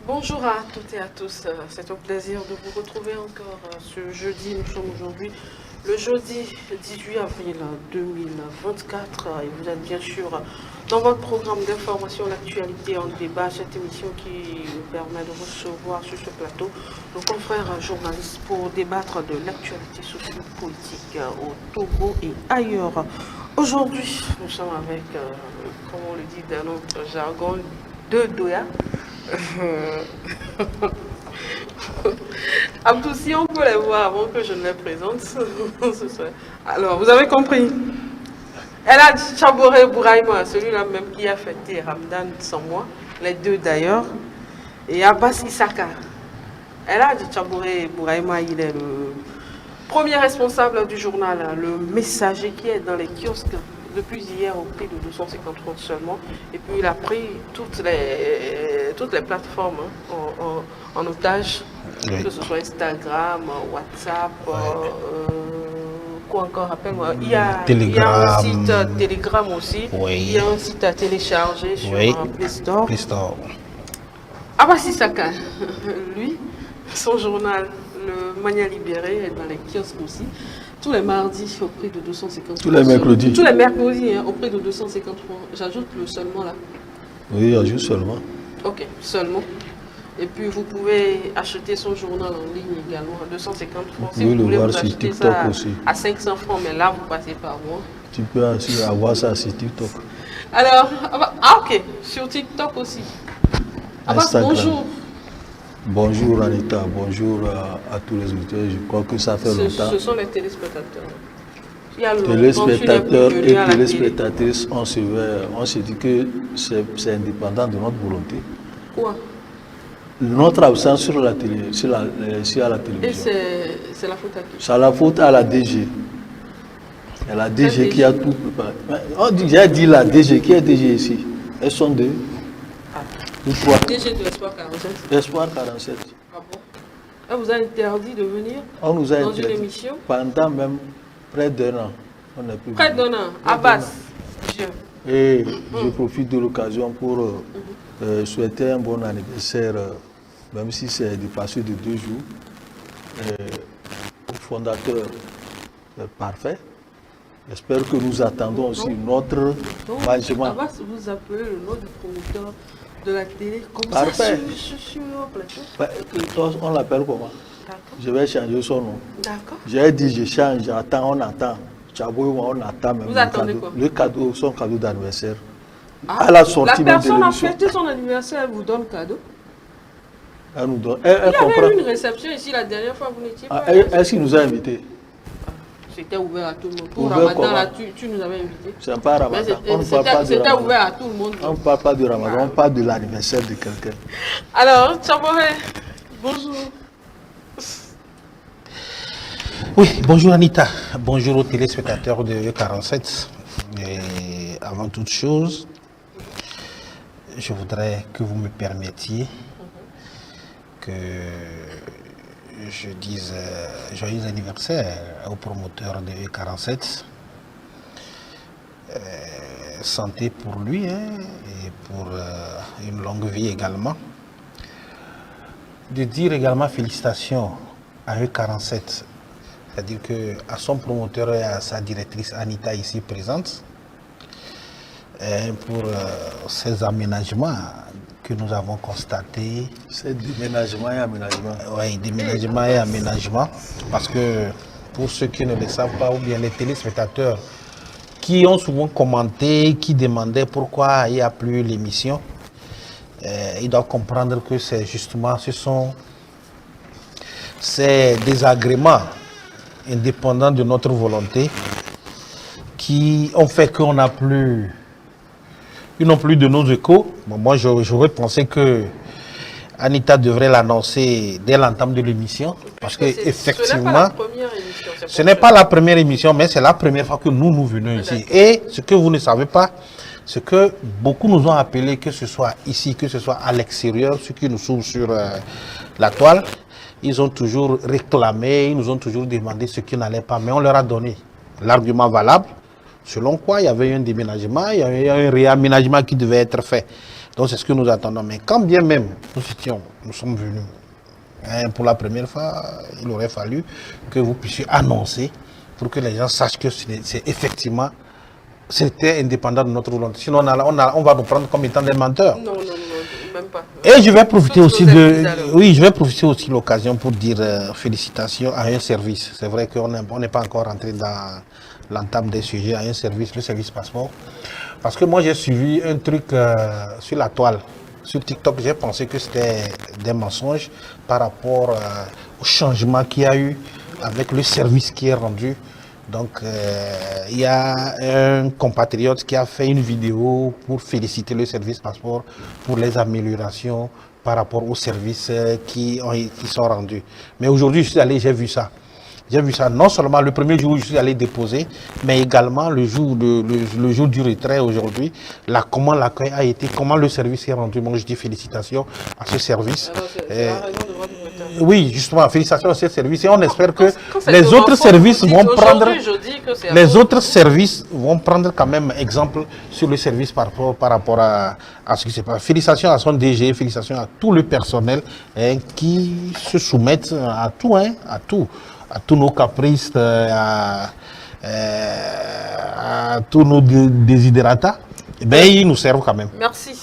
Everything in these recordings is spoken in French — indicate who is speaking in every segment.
Speaker 1: Bonjour à toutes et à tous, c'est un plaisir de vous retrouver encore ce jeudi. Nous sommes aujourd'hui le jeudi 18 avril 2024 et vous êtes bien sûr dans votre programme d'information, l'actualité en débat, cette émission qui nous permet de recevoir sur ce plateau nos confrères journalistes pour débattre de l'actualité sociopolitique au Togo et ailleurs. Aujourd'hui, nous sommes avec, comme on le dit dans notre jargon, deux Doya. Abdou, si on peut les voir avant que je ne les présente. Alors, vous avez compris. Elle a Chaboré Bouraïma, celui-là même qui a fêté Ramadan sans moi, les deux d'ailleurs, et Abbas Issaka. Elle a Chaboré Bouraïma, il est le premier responsable du journal, le Messager, qui est dans les kiosques depuis hier au prix de 250 francs seulement. Et puis il a pris toutes les plateformes en otage, oui. Que ce soit Instagram, WhatsApp, quoi encore, rappelle-moi. Il y a un site Telegram aussi. Oui. Il y a un site à télécharger sur Play Store. Play Store. Abbas Issaka, lui, son journal, le Mania Libéré, est dans les kiosques aussi. Tous les mardis au prix de 250 francs.
Speaker 2: Tous les mercredis.
Speaker 1: Tous les mercredis au prix de 250 francs. J'ajoute le seulement là.
Speaker 2: Oui, j'ajoute seulement.
Speaker 1: Ok, seulement. Et puis vous pouvez acheter son journal en ligne également à 250 francs. Si vous voulez vous acheter ça aussi à 500 francs, mais là vous passez par moi.
Speaker 2: Tu peux aussi avoir ça sur TikTok.
Speaker 1: Alors, ok, sur TikTok aussi. Bonjour.
Speaker 2: Bonjour Anita, bonjour à tous les auditeurs. Je crois que ça fait longtemps.
Speaker 1: Ce sont les téléspectateurs.
Speaker 2: Téléspectateurs et téléspectatrices, on se dit que c'est indépendant de notre volonté.
Speaker 1: Quoi?
Speaker 2: Notre absence sur la télé, sur la télévision.
Speaker 1: Et c'est la faute à qui?
Speaker 2: C'est la faute à la DG. C'est la DG qui a tout préparé. J'ai dit la DG, qui est DG ici? Elles sont deux.
Speaker 1: DG de l'Espoir 47.
Speaker 2: Espoir 47.
Speaker 1: Ah bon? Elle vous a interdit de venir
Speaker 2: dans
Speaker 1: une émission?
Speaker 2: Pendant même près d'un an.
Speaker 1: Près d'un an? Abbas.
Speaker 2: Et je profite de l'occasion pour souhaiter un bon anniversaire, même si c'est dépassé de 2 jours, au fondateur parfait. J'espère que nous attendons aussi notre management.
Speaker 1: Abbas, vous appelez le nom du promoteur de la télé comme
Speaker 2: parfait.
Speaker 1: Ça sur le plateau.
Speaker 2: On l'appelle comment? Je vais changer son nom.
Speaker 1: D'accord.
Speaker 2: J'ai dit je change, j'attends, on attend. On attend même.
Speaker 1: Vous attendez quoi?
Speaker 2: Le cadeau, son cadeau d'anniversaire.
Speaker 1: À la sortie la personne a fêté son anniversaire, elle vous donne cadeau?
Speaker 2: Elle nous donne.
Speaker 1: Il y avait une réception ici la dernière fois, vous n'étiez pas.
Speaker 2: Est-ce qu'il nous a invités?
Speaker 1: C'était ouvert à tout le monde. Pour Ramadan, là, tu nous avais invités.
Speaker 2: C'est pas Ramadan.
Speaker 1: C'était ouvert à tout le monde.
Speaker 2: On ne parle pas de Ramadan, on parle de l'anniversaire de quelqu'un.
Speaker 1: Alors, Chaboré, bonjour.
Speaker 3: Oui, bonjour Anita. Bonjour aux téléspectateurs de E47. Et avant toute chose, je voudrais que vous me permettiez que je dise joyeux anniversaire au promoteur de E47. Santé pour lui et pour une longue vie également. De dire également félicitations à E47, c'est-à-dire qu'à son promoteur et à sa directrice Anita ici présente, pour ces aménagements que nous avons constatés.
Speaker 2: C'est déménagement et aménagement.
Speaker 3: Oui, déménagement et aménagement. Parce que pour ceux qui ne le savent pas, ou bien les téléspectateurs qui ont souvent commenté, qui demandaient pourquoi il n'y a plus l'émission, ils doivent comprendre que c'est justement, ce sont ces désagréments indépendants de notre volonté qui ont fait qu'on n'a plus. Ils n'ont plus de nos échos. Bon, moi, j'aurais pensé que Anita devrait l'annoncer dès l'entame de l'émission. Parce que effectivement, ce n'est pas la première émission, mais c'est la première fois que nous venons ici. Et ce que vous ne savez pas, c'est que beaucoup nous ont appelés, que ce soit ici, que ce soit à l'extérieur, ceux qui nous suivent sur la toile. Ils ont toujours réclamé, ils nous ont toujours demandé ce qui n'allait pas, mais on leur a donné l'argument valable. Selon quoi, il y avait un déménagement, il y avait un réaménagement qui devait être fait. Donc c'est ce que nous attendons. Mais quand bien même nous sommes venus pour la première fois, il aurait fallu que vous puissiez annoncer pour que les gens sachent que c'est effectivement, c'était indépendant de notre volonté. Sinon on va nous prendre comme étant des menteurs.
Speaker 1: Non, même pas.
Speaker 3: Et je vais profiter aussi je vais profiter aussi de l'occasion pour dire félicitations à un service. C'est vrai qu'on n'est pas encore entré dans l'entame des sujets, à un service, le service passeport. Parce que moi j'ai suivi un truc sur la toile, sur TikTok, j'ai pensé que c'était des mensonges par rapport au changement qu'il y a eu avec le service qui est rendu. Donc, il y a un compatriote qui a fait une vidéo pour féliciter le service passeport pour les améliorations par rapport aux services qui sont rendus. Mais aujourd'hui, je suis allé, j'ai vu ça. J'ai vu ça non seulement le premier jour où je suis allé déposer, mais également le jour du retrait aujourd'hui, comment l'accueil a été, comment le service est rendu. Moi, je dis félicitations à ce service.
Speaker 1: Alors, c'est la raison de votre retard.
Speaker 3: Oui, justement, félicitations à ce service. Et on espère que
Speaker 1: Quand c'est
Speaker 3: les
Speaker 1: de
Speaker 3: autres
Speaker 1: votre
Speaker 3: services
Speaker 1: faute,
Speaker 3: vont
Speaker 1: vous dites,
Speaker 3: prendre...
Speaker 1: aujourd'hui, je dis que c'est à
Speaker 3: Les
Speaker 1: cause-
Speaker 3: autres services vont prendre quand même exemple sur le service par rapport à ce qui se passe. Félicitations à son DG, félicitations à tout le personnel qui se soumettent à tout, à tous nos caprices, à tous nos desiderata. Eh bien, ils nous servent quand même.
Speaker 1: Merci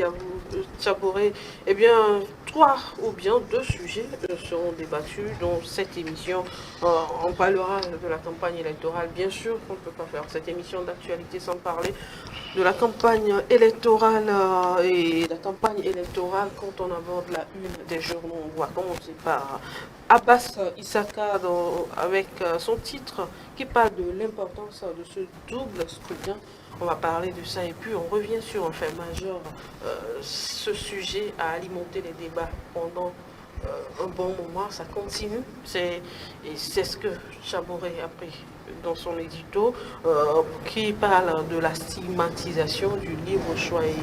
Speaker 1: à vous, Tchaboré. Eh bien, 3 ou bien 2 sujets seront débattus dans cette émission. On parlera de la campagne électorale. Bien sûr qu'on ne peut pas faire cette émission d'actualité sans parler de la campagne électorale. Et la campagne électorale, quand on aborde la une des journaux, on va commencer par Abbas Issaka avec son titre qui parle de l'importance de ce double scrutin. On va parler de ça et puis on revient sur un fait majeur. Ce sujet a alimenté les débats pendant un bon moment, ça continue. Et c'est ce que Chaboré a pris dans son édito, qui parle de la stigmatisation du libre choix. Et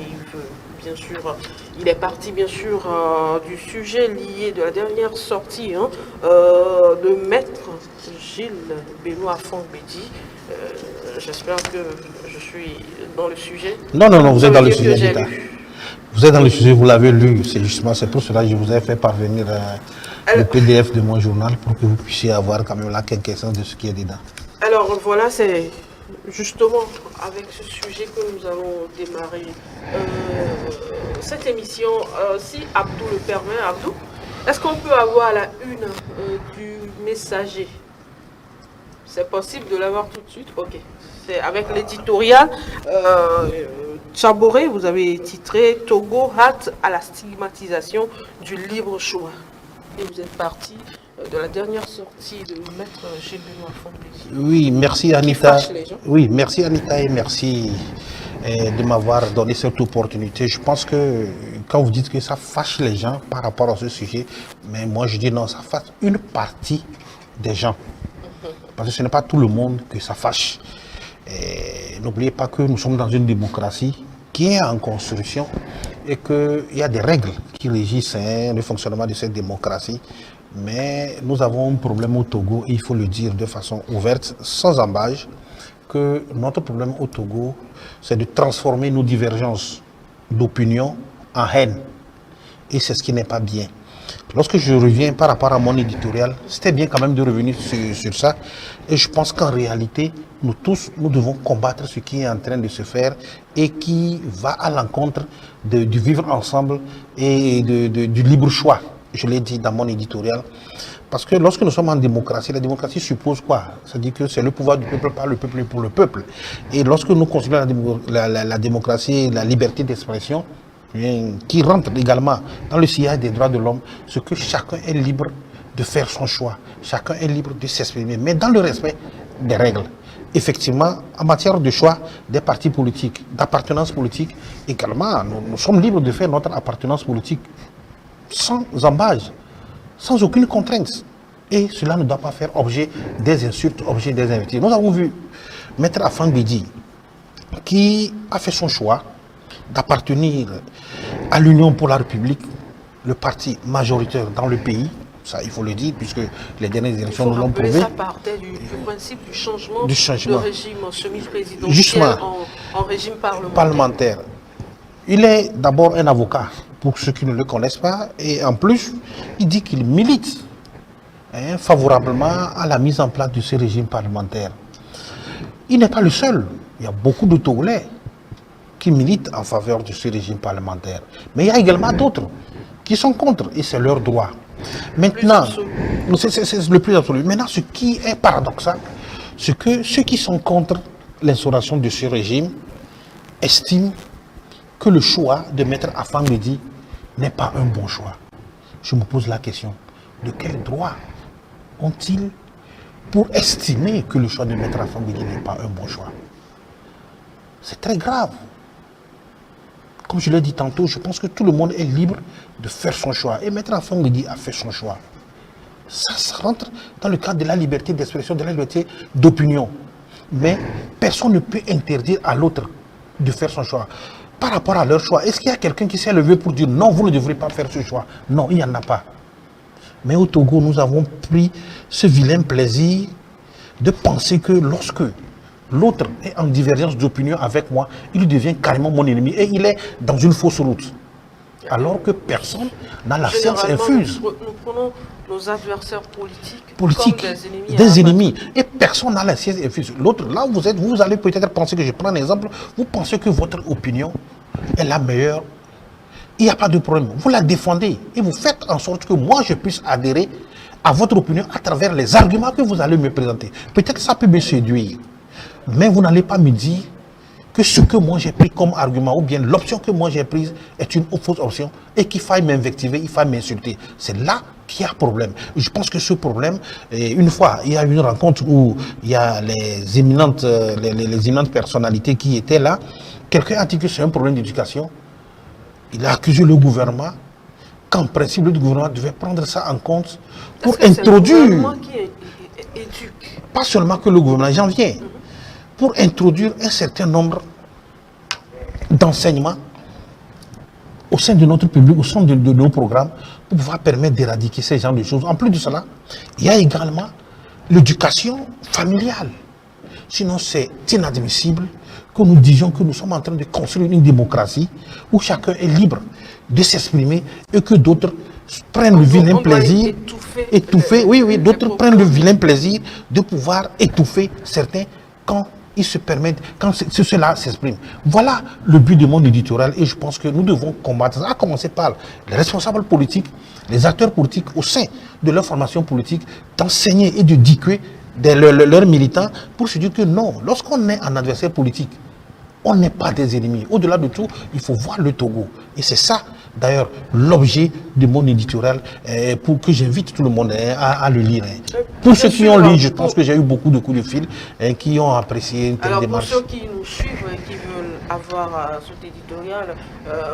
Speaker 1: il est parti bien sûr du sujet lié de la dernière sortie de Maître Gilles Benoît Fongbedi. J'espère que je suis dans le sujet.
Speaker 3: Non, vous êtes dans le
Speaker 1: Que
Speaker 3: sujet,
Speaker 1: j'ai
Speaker 3: Anita.
Speaker 1: lu.
Speaker 3: Vous êtes dans le sujet, vous l'avez lu. C'est pour cela que je vous ai fait parvenir le PDF de mon journal pour que vous puissiez avoir quand même la quintessence de ce qui est dedans.
Speaker 1: Alors voilà, c'est justement avec ce sujet que nous allons démarrer cette émission. Si Abdou le permet, Abdou, est-ce qu'on peut avoir la une du messager? C'est possible de l'avoir tout de suite? Ok. C'est avec l'éditorial. Chaboré, vous avez titré Togo hâte à la stigmatisation du libre choix. Et vous êtes parti de la dernière sortie de Maître Gilles Benoît Fongbedi.
Speaker 3: Oui, merci Anita.
Speaker 1: fâche les gens.
Speaker 3: Oui, merci Anita et merci de m'avoir donné cette opportunité. Je pense que quand vous dites que ça fâche les gens par rapport à ce sujet, mais moi je dis non, ça fâche une partie des gens. Parce que ce n'est pas tout le monde que ça fâche. N'oubliez pas que nous sommes dans une démocratie qui est en construction et qu'il y a des règles qui régissent le fonctionnement de cette démocratie. Mais nous avons un problème au Togo, et il faut le dire de façon ouverte, sans embâche, que notre problème au Togo, c'est de transformer nos divergences d'opinion en haine. Et c'est ce qui n'est pas bien. Lorsque je reviens par rapport à mon éditorial, c'était bien quand même de revenir sur ça. Et je pense qu'en réalité, nous tous, nous devons combattre ce qui est en train de se faire et qui va à l'encontre du vivre ensemble et du libre choix. Je l'ai dit dans mon éditorial. Parce que lorsque nous sommes en démocratie, la démocratie suppose quoi? C'est-à-dire que c'est le pouvoir du peuple par le peuple et pour le peuple. Et lorsque nous considérons la démocratie, la liberté d'expression, qui rentre également dans le sillage des droits de l'homme, c'est que chacun est libre de faire son choix, chacun est libre de s'exprimer, mais dans le respect des règles. Effectivement, en matière de choix des partis politiques, d'appartenance politique, également, nous sommes libres de faire notre appartenance politique sans embâche, sans aucune contrainte. Et cela ne doit pas faire objet des insultes, objet des invectives. Nous avons vu Maître Fongbedi qui a fait son choix d'appartenir à l'Union pour la République, le parti majoritaire dans le pays. Ça, il faut le dire, puisque les dernières élections nous l'ont prouvé.
Speaker 1: Ça partait du principe du changement de régime semi-présidentiel
Speaker 3: Justement,
Speaker 1: en régime parlementaire.
Speaker 3: Il est d'abord un avocat, pour ceux qui ne le connaissent pas, et en plus, il dit qu'il milite favorablement à la mise en place de ce régime parlementaire. Il n'est pas le seul. Il y a beaucoup de Togolais qui militent en faveur de ce régime parlementaire. Mais il y a également d'autres qui sont contre, et c'est leur droit. Maintenant, c'est le plus absolu. Maintenant, ce qui est paradoxal, c'est que ceux qui sont contre l'instauration de ce régime estiment que le choix de mettre Afan Mbedi n'est pas un bon choix. Je me pose la question, de quel droit ont-ils pour estimer que le choix de mettre Afan Mbedi n'est pas un bon choix? C'est très grave. Comme je l'ai dit tantôt, je pense que tout le monde est libre de faire son choix. Et Maître Afan Mbedi a fait son choix. Ça rentre dans le cadre de la liberté d'expression, de la liberté d'opinion. Mais personne ne peut interdire à l'autre de faire son choix. Par rapport à leur choix, est-ce qu'il y a quelqu'un qui s'est levé pour dire non, vous ne devrez pas faire ce choix? Non, il n'y en a pas. Mais au Togo, nous avons pris ce vilain plaisir de penser que lorsque l'autre est en divergence d'opinion avec moi, il devient carrément mon ennemi et il est dans une fausse route. Alors que personne n'a la science infuse.
Speaker 1: Nous prenons nos adversaires politiques
Speaker 3: comme des ennemis. Et personne n'a la science infuse. L'autre, là où vous êtes, vous allez peut-être penser que je prends un exemple, vous pensez que votre opinion est la meilleure. Il n'y a pas de problème. Vous la défendez et vous faites en sorte que moi je puisse adhérer à votre opinion à travers les arguments que vous allez me présenter. Peut-être que ça peut me séduire. Mais vous n'allez pas me dire que ce que moi j'ai pris comme argument ou bien l'option que moi j'ai prise est une fausse option et qu'il faille m'invectiver, il faille m'insulter. C'est là qu'il y a problème. Je pense que ce problème, une fois, il y a une rencontre où il y a les éminentes personnalités qui étaient là. Quelqu'un a dit que c'est un problème d'éducation. Il a accusé le gouvernement qu'en principe le gouvernement devait prendre ça en compte pour introduire.
Speaker 1: C'est le gouvernement qui éduque.
Speaker 3: Pas seulement que le gouvernement, j'en viens. Pour introduire un certain nombre d'enseignements au sein de notre public, au sein de nos programmes, pour pouvoir permettre d'éradiquer ces genres de choses. En plus de cela, il y a également l'éducation familiale. Sinon, c'est inadmissible que nous disions que nous sommes en train de construire une démocratie où chacun est libre de s'exprimer et que d'autres prennent le vilain plaisir, d'autres prennent le vilain plaisir de pouvoir étouffer certains quand ils se permettent, quand cela s'exprime. Voilà le but de mon éditorial et je pense que nous devons combattre ça, à commencer par les responsables politiques, les acteurs politiques au sein de leur formation politique, d'enseigner et de d'éduquer leurs militants pour se dire que non, lorsqu'on est un adversaire politique, on n'est pas des ennemis. Au-delà de tout, il faut voir le Togo. Et c'est ça, d'ailleurs, l'objet de mon éditorial, pour que j'invite tout le monde à le lire. Pour ceux qui ont lu, je pense que j'ai eu beaucoup de coups de fil qui ont apprécié une telle démarche.
Speaker 1: Pour ceux qui nous suivent et qui veulent avoir cet éditorial,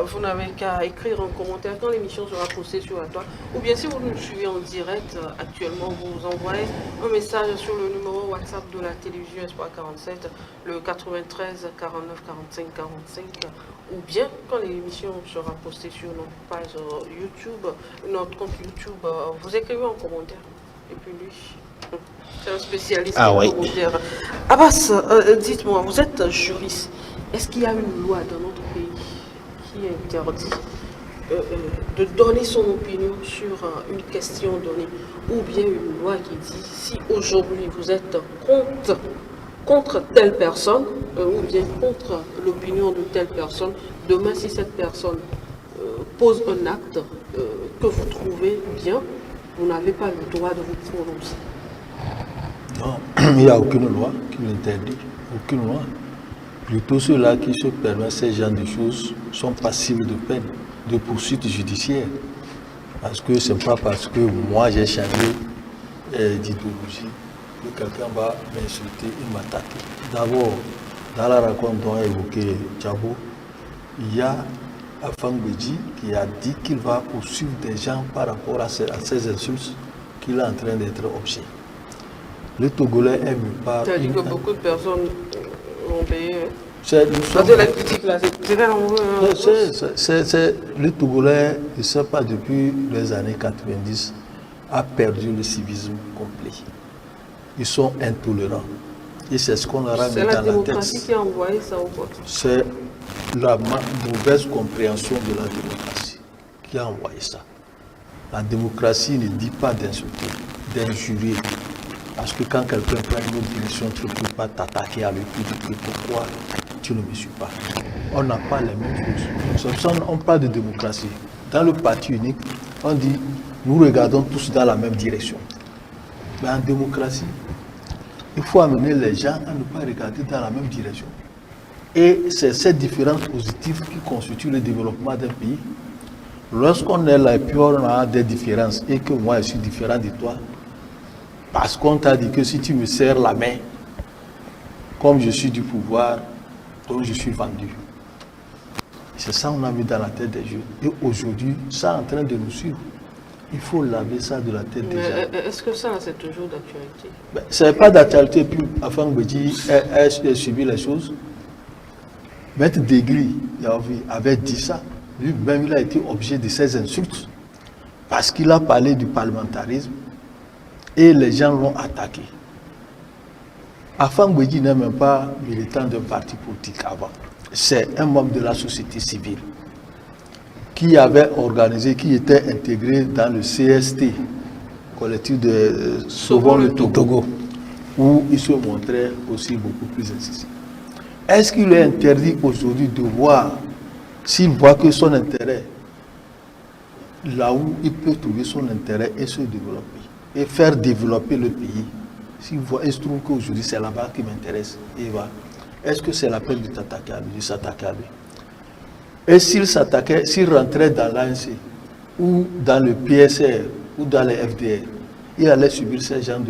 Speaker 1: vous n'avez qu'à écrire en commentaire quand l'émission sera postée sur la toile. Ou bien si vous nous suivez en direct actuellement, vous envoyez un message sur le numéro WhatsApp de la télévision Espoir 47, le 93 49 45 45, ou bien quand l'émission sera postée sur notre page YouTube, notre compte YouTube, vous écrivez en commentaire. Et puis lui, c'est un spécialiste en commentaire. Abbas, dites-moi, vous êtes juriste. Est-ce qu'il y a une loi dans notre pays qui interdit de donner son opinion sur une question donnée, ou bien une loi qui dit si aujourd'hui vous êtes contre telle personne, ou bien contre l'opinion de telle personne, demain si cette personne pose un acte que vous trouvez bien, vous n'avez pas le droit de vous prononcer?
Speaker 2: Non, il n'y a aucune loi qui l'interdit, aucune loi. Plutôt ceux-là qui se permettent ces genres de choses sont passibles de peine, de poursuites judiciaires. Parce que ce n'est pas parce que moi j'ai changé d'idéologie que quelqu'un va m'insulter et m'attaquer. D'abord, dans la rencontre dont a évoqué Tchabo, il y a Afan Mbedi qui a dit qu'il va poursuivre des gens par rapport à ces insultes qu'il est en train d'être objet. Le Togolais aime par...
Speaker 1: Tu as dit que beaucoup de personnes ont payé.
Speaker 2: Le Togolais, je ne sais pas, depuis les années 90, a perdu le civisme complet. Ils sont intolérants. Et c'est ce qu'on leur a mis dans la tête.
Speaker 1: C'est la démocratie qui a envoyé ça au vote.
Speaker 2: la mauvaise compréhension de la démocratie qui a envoyé ça. La démocratie ne dit pas d'insulter, d'injurer. Parce que quand quelqu'un prend une autre direction, tu ne peux pas t'attaquer avec lui, pourquoi tu ne me suis pas. On n'a pas les mêmes choses. On parle de démocratie. Dans le parti unique, on dit, nous regardons tous dans la même direction. Mais en démocratie, il faut amener les gens à ne pas regarder dans la même direction. Et c'est cette différence positive qui constitue le développement d'un pays. Lorsqu'on est là et puis on a des différences et que moi je suis différent de toi, parce qu'on t'a dit que si tu me serres la main, comme je suis du pouvoir, donc je suis vendu. C'est ça qu'on a mis dans la tête des jeunes. Et aujourd'hui, ça est en train de nous suivre. Il faut laver ça de la tête des gens.
Speaker 1: Est-ce que ça, c'est toujours d'actualité?
Speaker 2: Ce n'est pas d'actualité. Puis, Afang Bédi a subi les choses. Maître Degri avait dit ça. Lui-même, il a été objet de ces insultes parce qu'il a parlé du parlementarisme et les gens l'ont attaqué. Afang Bédi n'est même pas militant d'un parti politique avant. C'est un membre de la société civile qui avait organisé, qui était intégré dans le CST, collectif de Sauvons le Togo, où il se montrait aussi beaucoup plus incisif. Est-ce qu'il est interdit aujourd'hui de voir, s'il voit que son intérêt, là où il peut trouver son intérêt et se développer, et faire développer le pays, s'il voit, il se trouve qu'aujourd'hui c'est là-bas qui m'intéresse, et va. Est-ce que c'est la peine de t'attaquer à lui, de s'attaquer à lui? Et s'il rentrait dans l'ANC, ou dans le PSR, ou dans les FDR, il allait subir ce genre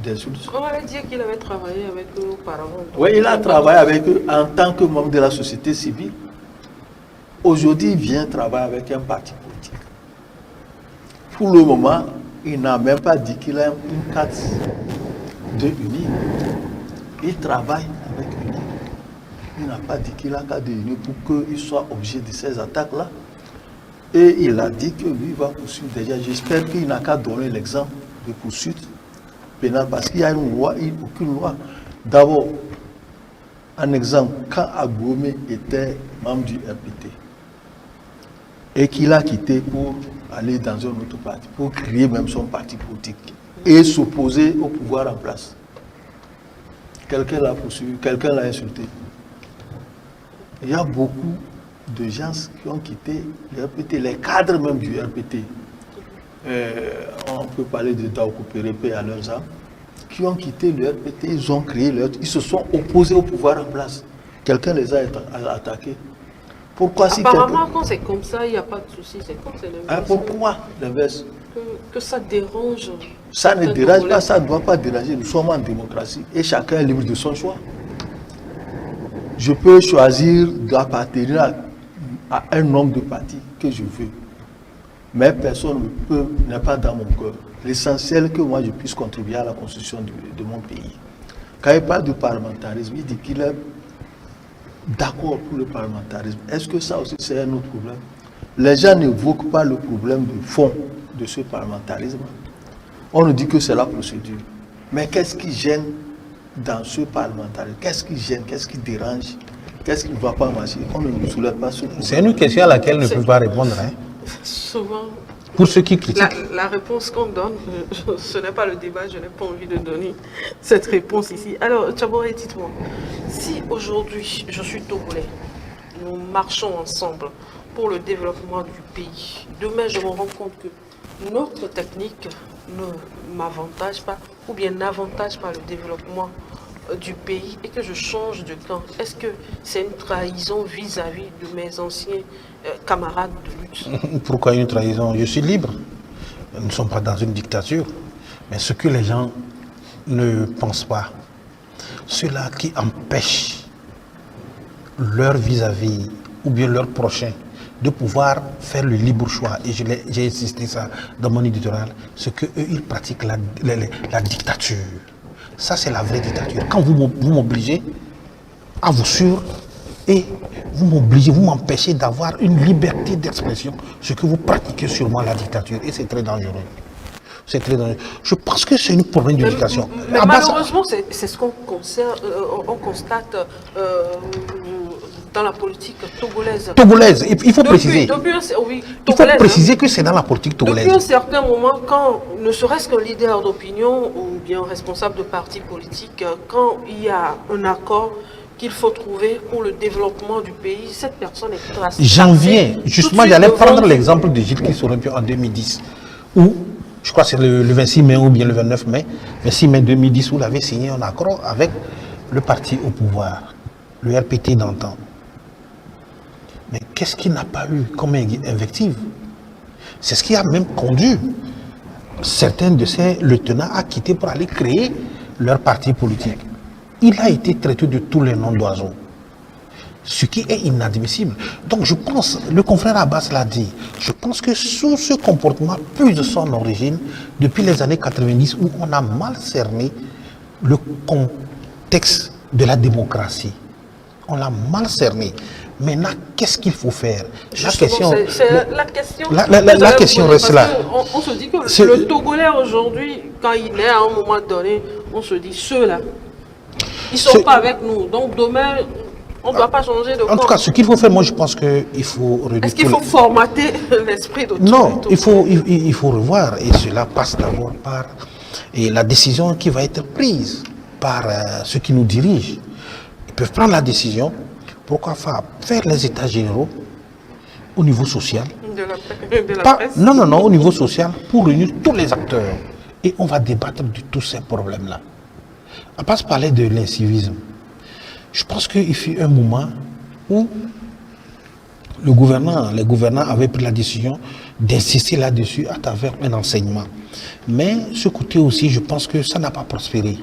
Speaker 2: d'insultes.
Speaker 1: On allait dire qu'il avait travaillé avec eux auparavant.
Speaker 2: Oui, il a travaillé avec eux en tant que membre de la société civile. Aujourd'hui, il vient travailler avec un parti politique. Pour le moment, il n'a même pas dit qu'il a une carte de UNI. Il travaille avec UNI. Il n'a pas dit qu'il a carte de UNI pour qu'il soit objet de ces attaques-là. Et il a dit que lui va poursuivre déjà. J'espère qu'il n'a qu'à donner l'exemple de poursuite pénale parce qu'il y a une loi, aucune loi. D'abord, un exemple, quand Agbomé était membre du RPT et qu'il a quitté pour aller dans un autre parti, pour créer même son parti politique et s'opposer au pouvoir en place, quelqu'un l'a poursuivi, quelqu'un l'a insulté. Il y a beaucoup de gens qui ont quitté le RPT, les cadres même du RPT. On peut parler de Daoukou Pérépé à leurs âmes, qui ont quitté le RPT, ils ont créé ils se sont opposés au pouvoir en place. Quelqu'un les a attaqués. Pourquoi si
Speaker 1: apparemment, quand c'est comme ça, il n'y a pas de souci. C'est quand c'est l'inverse.
Speaker 2: Pourquoi l'inverse?
Speaker 1: Que ça dérange.
Speaker 2: Ça ne dérange pas, ça ne doit pas déranger. Nous sommes en démocratie et chacun est libre de son choix. Je peux choisir d'appartenir à un nombre de partis que je veux. Mais personne n'est pas dans mon cœur. L'essentiel que moi je puisse contribuer à la construction de mon pays. Quand il parle de parlementarisme, il dit qu'il est d'accord pour le parlementarisme. Est-ce que ça aussi c'est un autre problème? Les gens n'évoquent pas le problème de fond de ce parlementarisme. On nous dit que c'est la procédure. Mais qu'est-ce qui gêne dans ce parlementarisme? Qu'est-ce qui gêne? Qu'est-ce qui dérange? Qu'est-ce qui ne va pas marcher? On ne nous soulève pas ce problème.
Speaker 3: C'est une question à laquelle on ne peut pas répondre. Hein.
Speaker 1: Souvent,
Speaker 3: pour ceux qui critiquent.
Speaker 1: La réponse qu'on donne, ce n'est pas le débat, je n'ai pas envie de donner cette réponse ici. Alors, Tchaboré, dites-moi, si aujourd'hui je suis Togolais, nous marchons ensemble pour le développement du pays, demain je me rends compte que notre technique ne m'avantage pas ou bien n'avantage pas le développement du pays et que je change de camp, est-ce que c'est une trahison vis-à-vis de mes anciens camarades de lutte?
Speaker 3: Pourquoi une trahison? Je suis libre. Nous ne sommes pas dans une dictature. Mais ce que les gens ne pensent pas, ceux-là qui empêchent leur vis-à-vis ou bien leur prochain de pouvoir faire le libre choix, et j'ai insisté ça dans mon éditorial, c'est qu'eux, ils pratiquent la dictature. Ça, c'est la vraie dictature. Quand vous m'obligez à vous suivre et vous m'obligez, vous m'empêchez d'avoir une liberté d'expression, ce que vous pratiquez sûrement la dictature. Et c'est très dangereux. C'est très dangereux. Je pense que c'est un problème d'éducation.
Speaker 1: Mais malheureusement, c'est ce qu'on constate dans la politique togolaise.
Speaker 3: Togolaise, il faut préciser.
Speaker 1: Oui,
Speaker 3: Il faut préciser que c'est dans la politique togolaise.
Speaker 1: Depuis un certain moment, quand ne serait-ce qu'un leader d'opinion ou bien un responsable de parti politique, quand il y a un accord qu'il faut trouver pour le développement du pays, cette personne est tracée.
Speaker 3: J'en viens. Justement, j'allais prendre l'exemple de Gilles Kissorenpio en 2010, où, je crois que c'est le 26 mai ou bien le 29 mai, 26 mai 2010, où il avait signé un accord avec le parti au pouvoir, le RPT d'antan. Mais qu'est-ce qu'il n'a pas eu comme invective? C'est ce qui a même conduit certains de ces lieutenants à quitter pour aller créer leur parti politique. Il a été traité de tous les noms d'oiseaux, ce qui est inadmissible. Donc je pense, le confrère Abbas l'a dit, je pense que sous ce comportement puise son origine depuis les années 90 où on a mal cerné le contexte de la démocratie. On l'a mal cerné. Maintenant, qu'est-ce qu'il faut faire? La question reste là.
Speaker 1: On se dit que le Togolais aujourd'hui, quand il est à un moment donné, on se dit ceux-là, ils ne sont pas avec nous. Donc demain, on ne doit pas changer de camp.
Speaker 3: En tout cas, ce qu'il faut faire, moi je pense qu'il faut réduire.
Speaker 1: Est-ce qu'il faut formater l'esprit de tout?
Speaker 3: Non, il faut revoir. Et cela passe d'abord par la décision qui va être prise par ceux qui nous dirigent. Ils peuvent prendre la décision. Pourquoi faire les états généraux au niveau social?
Speaker 1: De la presse?
Speaker 3: Non, au niveau social, pour réunir tous les acteurs. Et on va débattre de tous ces problèmes-là. On passe parler de l'incivisme. Je pense qu'il fut un moment où les gouvernants avaient pris la décision d'insister là-dessus à travers un enseignement. Mais ce côté aussi, je pense que ça n'a pas prospéré.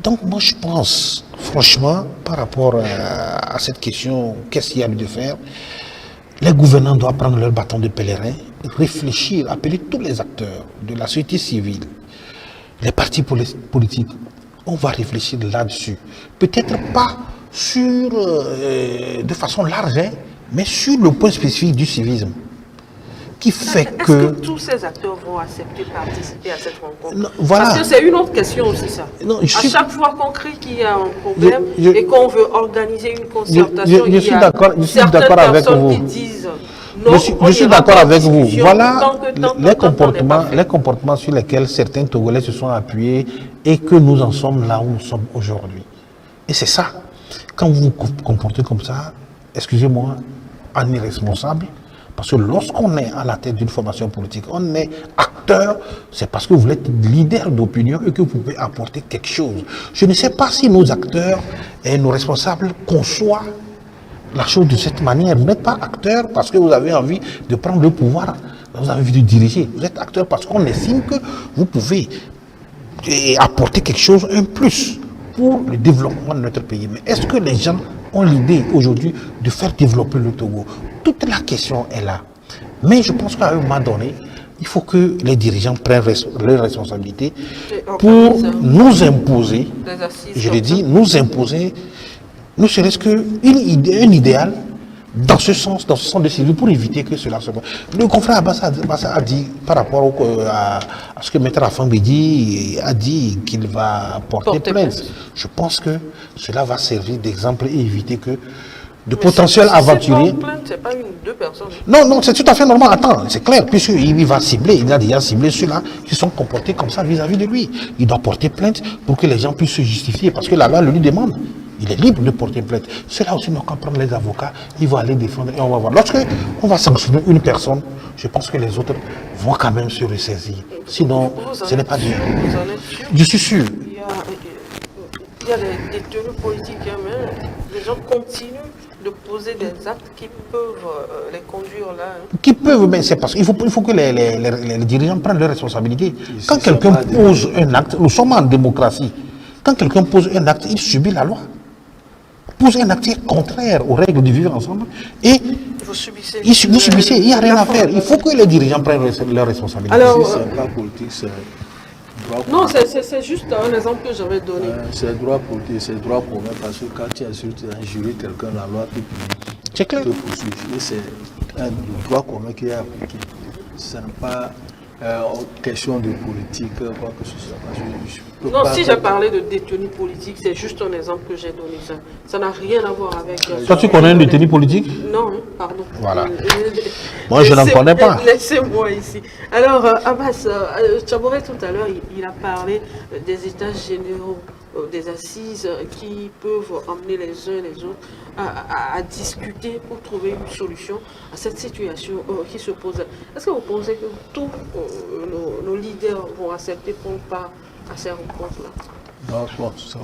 Speaker 3: Donc moi je pense, franchement, par rapport à cette question, qu'est-ce qu'il y a lieu de faire? Les gouvernants doivent prendre leur bâton de pèlerin, réfléchir, appeler tous les acteurs de la société civile, les partis politiques. On va réfléchir là-dessus. Peut-être pas de façon large, mais sur le point spécifique du civisme. Qui fait
Speaker 1: Est-ce que tous ces acteurs vont accepter de participer à cette rencontre?
Speaker 3: Non, voilà.
Speaker 1: Parce que c'est une autre question aussi, ça.
Speaker 3: Non,
Speaker 1: à chaque fois qu'on crie qu'il y a un problème et qu'on veut organiser une concertation,
Speaker 3: je suis d'accord avec vous.
Speaker 1: Qui disent non,
Speaker 3: je suis d'accord avec vous. Voilà les comportements sur lesquels certains Togolais se sont appuyés et que nous en sommes là où nous sommes aujourd'hui. Et c'est ça. Quand vous vous comportez comme ça, excusez-moi, en irresponsable, parce que lorsqu'on est à la tête d'une formation politique, on est acteur, c'est parce que vous êtes leader d'opinion et que vous pouvez apporter quelque chose. Je ne sais pas si nos acteurs et nos responsables conçoivent la chose de cette manière. Vous n'êtes pas acteur parce que vous avez envie de prendre le pouvoir, vous avez envie de diriger. Vous êtes acteur parce qu'on estime que vous pouvez apporter quelque chose, un plus, pour le développement de notre pays. Mais est-ce que les gens ont l'idée aujourd'hui de faire développer le Togo? Toute la question est là. Mais je pense qu'à un moment donné, il faut que les dirigeants prennent leurs responsabilités pour nous imposer, je l'ai dit, nous imposer, ne serait-ce qu'un idéal dans ce sens de civisme pour éviter que cela se passe. Le confrère Abbas a dit par rapport à ce que Maître Afambidi a dit qu'il va porter plainte. Je pense que cela va servir d'exemple et éviter que de potentiels aventuriers.
Speaker 1: C'est pas une ou deux personnes.
Speaker 3: Non, c'est tout à fait normal. Attends, c'est clair, puisqu'il va cibler, il a déjà ciblé ceux-là qui sont comportés comme ça vis-à-vis de lui. Il doit porter plainte pour que les gens puissent se justifier, parce que la loi le lui demande. Il est libre de porter plainte. Cela aussi, nous, quand on prend les avocats, ils vont aller défendre et on va voir. Lorsque on va sanctionner une personne, je pense que les autres vont quand même se ressaisir. Sinon, ce n'est pas bien. Je suis sûr.
Speaker 1: Il y a des détenus politiques, mais les gens continuent de poser des actes qui peuvent les conduire là.
Speaker 3: Qui peuvent, mais c'est parce qu'il faut que les dirigeants prennent leurs responsabilités. Quand quelqu'un pose un acte, nous sommes en démocratie, quand quelqu'un pose un acte, il subit la loi. Pose un acte contraire aux règles du vivre ensemble et vous subissez, il n'y a rien à faire. Il faut que les dirigeants prennent leurs responsabilités.
Speaker 2: Alors, c'est un cas politique, c'est
Speaker 1: non, c'est juste un exemple que j'avais donné.
Speaker 2: C'est droit politique, c'est droit commun, parce que quand tu insultes un jury, quelqu'un, la loi te poursuit. Et c'est le droit commun qui est appliqué. Ce n'est pas question de politique, quoi que ce soit.
Speaker 1: Non, si j'ai parlé de détenus politiques, c'est juste un exemple que j'ai donné. Ça n'a rien à voir avec...
Speaker 3: Toi, tu connais un détenu politique?
Speaker 1: Non, pardon.
Speaker 3: Voilà. Moi, je n'en connais pas.
Speaker 1: Laissez-moi ici. Alors, Abbas, Chaboré, tout à l'heure, il a parlé des états généraux, des assises qui peuvent emmener les uns et les autres à discuter pour trouver une solution à cette situation qui se pose. Est-ce que vous pensez que tous nos leaders vont accepter prendre part à ces rencontres-là?
Speaker 2: Donc,